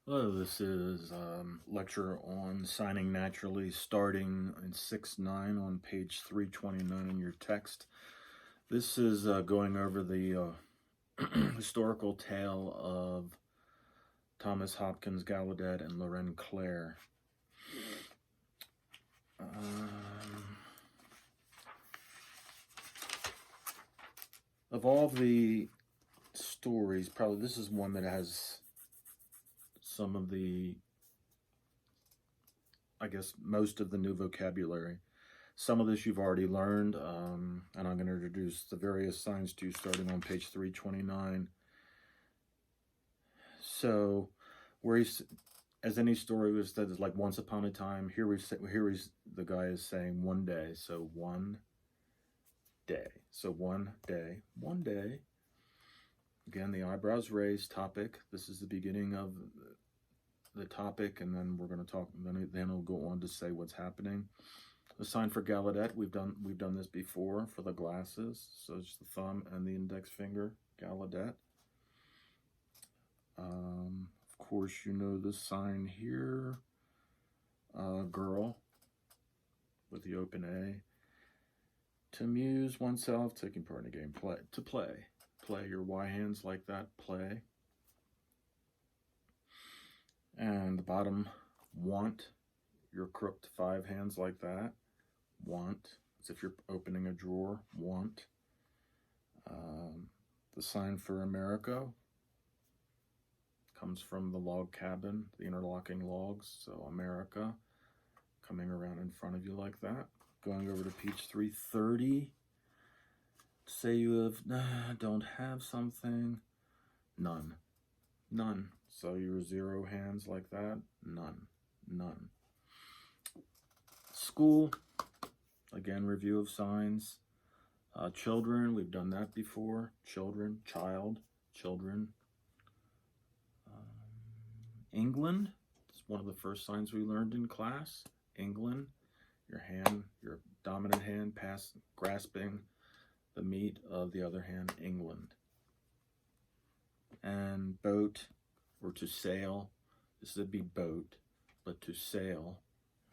Hello, this is lecture on signing naturally, starting in 6-9 on page 329 in your text. This is going over the historical tale of Thomas Hopkins, Gallaudet, and Clerc. Of all the stories, probably this is one that has some of the, I guess, most of the new vocabulary. Some of this you've already learned, and I'm going to introduce the various signs to you starting on page 329. So, where he's, as any story was said, is like once upon a time. Here the guy is saying one day. So one day. So one day. One day. Again, the eyebrows raised. Topic. This is the beginning of the topic, and then we're going to talk. Then it'll go on to say what's happening. The sign for Gallaudet, we've done this before for the glasses. So it's the thumb and the index finger, Gallaudet. Of course, you know the sign here, girl, with the open A. To amuse oneself, taking part in a game, play. To play. Play your Y hands like that, play. And the bottom, want, your crooked 5 hands like that. Want, as if you're opening a drawer, want. The sign for America comes from the log cabin, the interlocking logs, so America, coming around in front of you like that. Going over to page 330, say you don't have something, none, none. So your 0 hands like that, none, none. School, again, review of signs. Children, we've done that before. Children, child, children. England, it's one of the first signs we learned in class. England, your hand, your dominant hand, grasping the meat of the other hand, England. And boat, or to sail, this would be boat, but to sail,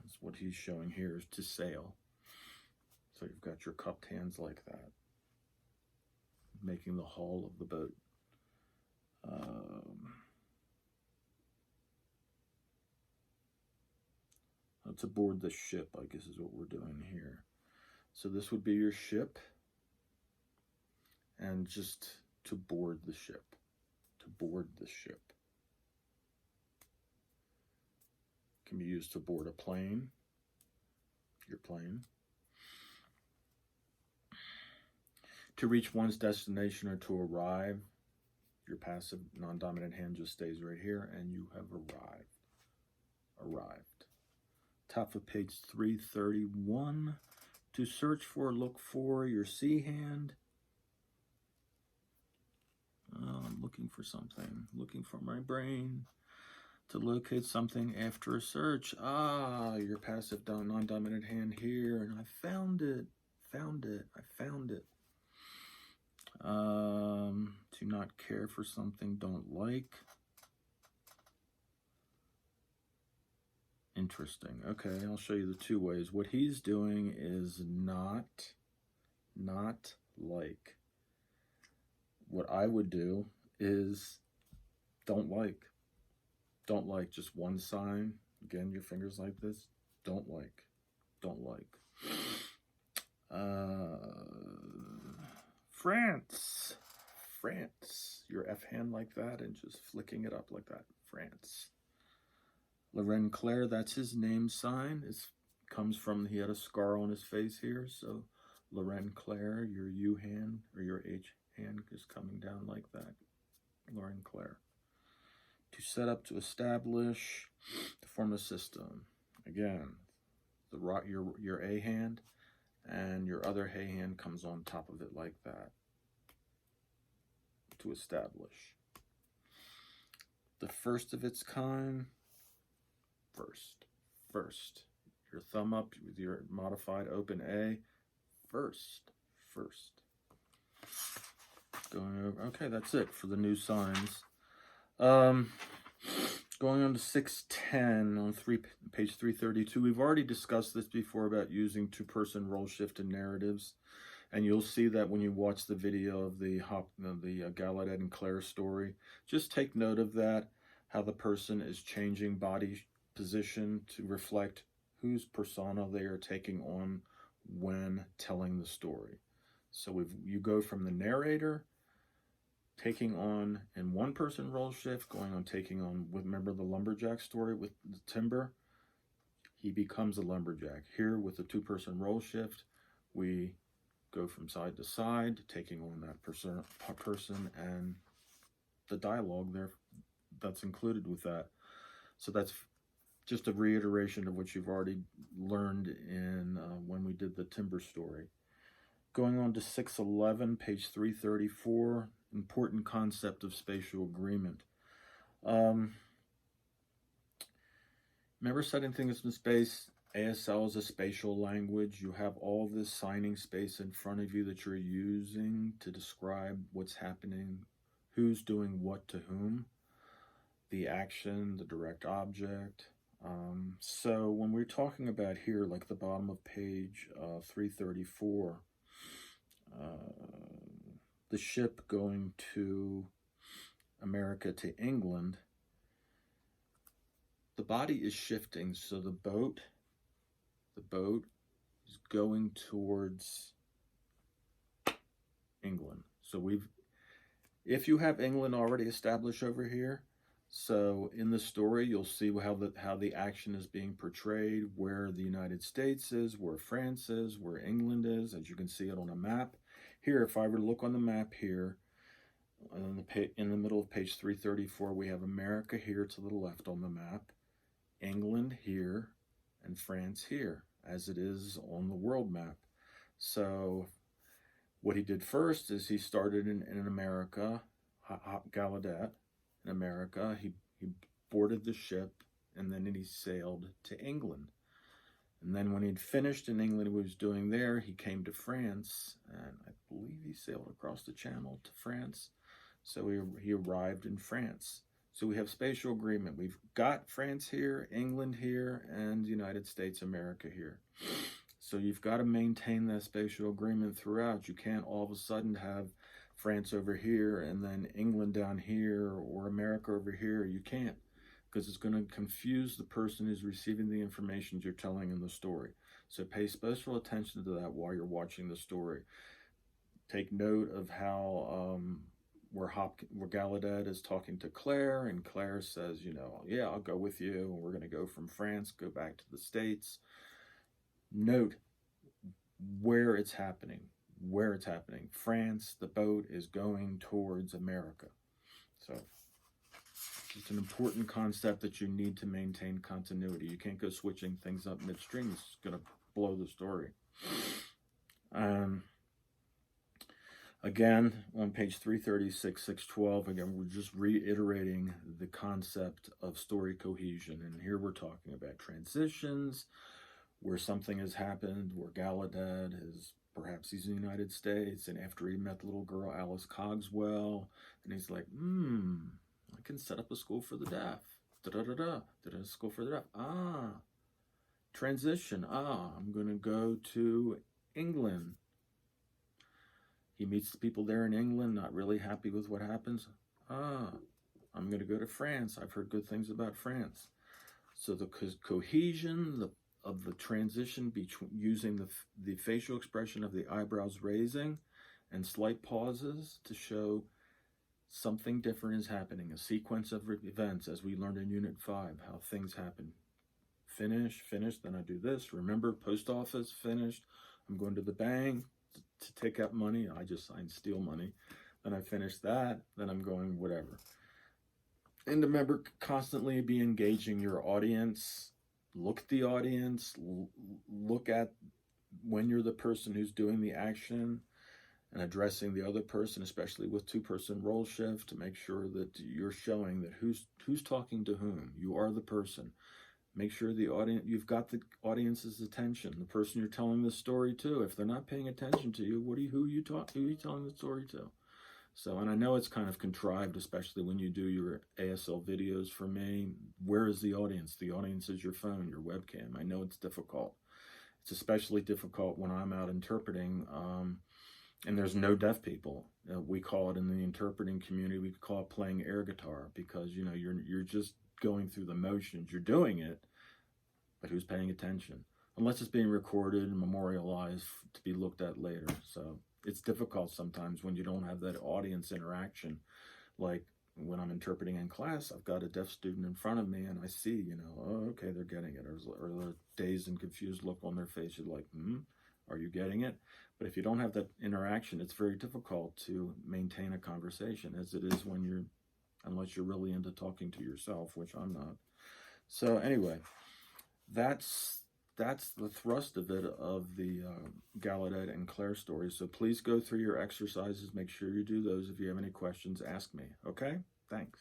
that's what he's showing here, is to sail. So you've got your cupped hands like that, making the hull of the boat. To board the ship, I guess, is what we're doing here. So this would be your ship, and just to board the ship, to board the ship. Can be used to board a plane, your plane. To reach one's destination or to arrive, your passive non-dominant hand just stays right here, and you have arrived. Arrived. Top of page 331. To search for, look for your C hand. I'm looking for something. Looking for my brain. To locate something after a search. Your passive non-dominant hand here, and I found it. Found it. I found it. To not care for something, don't like. Interesting. Okay, I'll show you the 2 ways. What he's doing is not like. What I would do is don't like. Don't like, just one sign. Again, your fingers like this. Don't like. Don't like. France. France. Your F hand like that and just flicking it up like that. France. Clerc, that's his name sign. It comes from, he had a scar on his face here. So Clerc, your U hand or your H hand is coming down like that. Clerc. To set up, to establish, to form a system. Again, your A hand and your other A hand comes on top of it like that. To establish. The first of its kind, first. Your thumb up with your modified open A, first. Going over, okay, that's it for the new signs. Going on to 610 on page 332. We've already discussed this before about using two-person role shift in narratives. And you'll see that when you watch the video of the Gallaudet and Clerc story. Just take note of that, how the person is changing body position to reflect whose persona they are taking on when telling the story. So you go from the narrator taking on in one-person role shift, going on taking on, remember the lumberjack story with the timber? He becomes a lumberjack. Here with the two-person role shift, we go from side to side, taking on that person and the dialogue there that's included with that. So that's just a reiteration of what you've already learned in when we did the timber story. Going on to 611, page 334, important concept of spatial agreement. Remember setting things in space? ASL is a spatial language. You have all this signing space in front of you that you're using to describe what's happening, who's doing what to whom, the action, the direct object. So when we're talking about here, like the bottom of page 334, the ship going to America to England, the body is shifting, so the boat is going towards England. So if you have England already established over here, so in the story you'll see how the action is being portrayed, where the United States is, where France is, where England is, as you can see it on a map. Here, if I were to look on the map here, in the middle of page 334, we have America here to the left on the map, England here, and France here, as it is on the world map. So what he did first is he started in America, Gallaudet in America. He boarded the ship, and then he sailed to England. And then when he'd finished in England, what he was doing there, he came to France, and I believe he sailed across the channel to France. So he arrived in France. So we have spatial agreement. We've got France here, England here, and United States, America here. So you've got to maintain that spatial agreement throughout. You can't all of a sudden have France over here and then England down here or America over here. You can't, because it's going to confuse the person who's receiving the information you're telling in the story. So pay special attention to that while you're watching the story. Take note of how where Gallaudet is talking to Claire, and Claire says, yeah, I'll go with you, and we're going to go from France, go back to the States. Note where it's happening. France, the boat is going towards America. So it's an important concept that you need to maintain continuity. You can't go switching things up midstream. It's going to blow the story. Again, on page 336, 612, again, we're just reiterating the concept of story cohesion. And here we're talking about transitions, where something has happened, where Gallaudet perhaps he's in the United States, and after he met the little girl, Alice Cogswell, and he's like, I can set up a school for the deaf. Da-da-da-da, school for the deaf. Transition. I'm going to go to England. He meets the people there in England, not really happy with what happens. I'm going to go to France. I've heard good things about France. So the cohesion of the transition between using the facial expression of the eyebrows raising and slight pauses to show something different is happening, a sequence of events, as we learned in Unit 5, how things happen. Finish, then I do this. Remember, post office, finished. I'm going to the bank to take out money. I just signed steal money. Then I finish that. Then I'm going whatever. And remember, constantly be engaging your audience. Look at the audience. Look at when you're the person who's doing the action and addressing the other person, especially with two-person role shift, to make sure that you're showing that who's talking to whom. You are the person. Make sure you've got the audience's attention, the person you're telling the story to. If they're not paying attention to you, who are you telling the story to? So, and I know it's kind of contrived, especially when you do your ASL videos for me. Where is the audience? The audience is your phone, your webcam. I know it's difficult. It's especially difficult when I'm out interpreting, and there's no deaf people. We call it in the interpreting community, we call it playing air guitar, because you're just going through the motions. You're doing it, but who's paying attention? Unless it's being recorded and memorialized to be looked at later. So it's difficult sometimes when you don't have that audience interaction. Like when I'm interpreting in class, I've got a deaf student in front of me and I see, oh, okay, they're getting it. Or the dazed and confused look on their face. You're like, are you getting it? But if you don't have that interaction, it's very difficult to maintain a conversation, as it is unless you're really into talking to yourself, which I'm not. So anyway, that's the thrust of it, of the Gallaudet and Clerc story. So please go through your exercises. Make sure you do those. If you have any questions, ask me. Okay? Thanks.